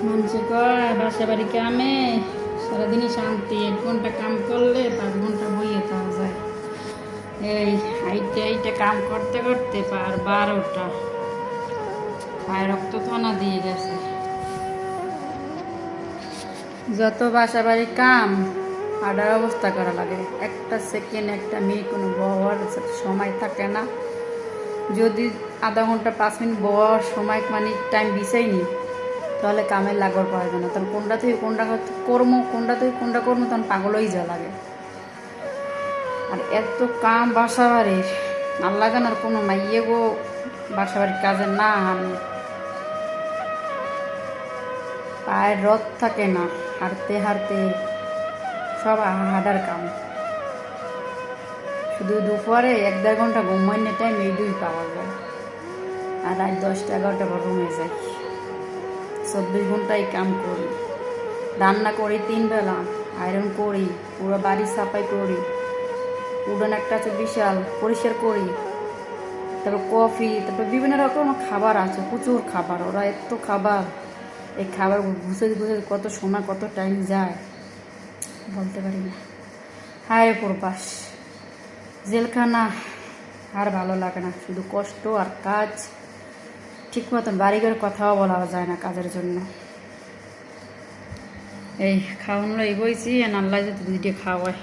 মানুষে কয় বাসা বাড়ি কামে সারাদিনই শান্তি, 1 ঘন্টা কাম করলে 5 ঘন্টা বইয়ে পাওয়া যায়। এই হাইটে হাইটে কাম করতে করতে পার 12টা, পায়ে রক্ত থানা দিয়ে গেছে। যত বাসা বাড়ি কাম হাডার অবস্থা করা লাগে, একটা সেকেন্ড একটা মিনিট কোনো বহার সময় থাকে না। যদি আধা ঘন্টা 5 মিনিট বহার সময় মানে টাইম দিছেই তাহলে কামের লাগর পাওয়া যায় না। তখন কোনটা থেকে কোনটা কর্ম, কোনটা থেকে কোনটা কর্ম, তখন পাগল হয়ে যা লাগে। আর এত কাম বাসা বাড়ির, আল্লাহ জানার কোনো মাইয়ে গো বাসা বাড়ির কাজে না হানি, পায়ের রথ থাকে না, হাঁটতে হাঁটতে সব হাঁটার কাম। শুধু দুপুরে 1-1.5 ঘন্টা ঘুমাইনে টাইম এই দুই পাওয়া যায়। আর রাত 10টা-11টা পর রুমে যাই, 24 ঘন্টাই কাম করি। রান্না করি 3 বেলা, আয়রন করি, পুরো বাড়ি সাফাই করি, উডন একটা আছে বিশাল পরিষ্কার করি, তারপর কফি, তারপর বিভিন্ন রকম খাবার আছে, প্রচুর খাবার। ওরা এত খাবার, এই খাবার ঘুষে ঘুষে কত সময় কত টাইম যায় বলতে পারি না। হায় প্রবাস জেলখানা আর ভালো লাগে না, শুধু কষ্ট আর কাজ। ঠিক মতন বাড়িঘর কথাও বলা যায় না কাজের জন্য। এই খাওয়ানো এগোইছি, আল্লাহ যদি 2টা খাওয়ায়।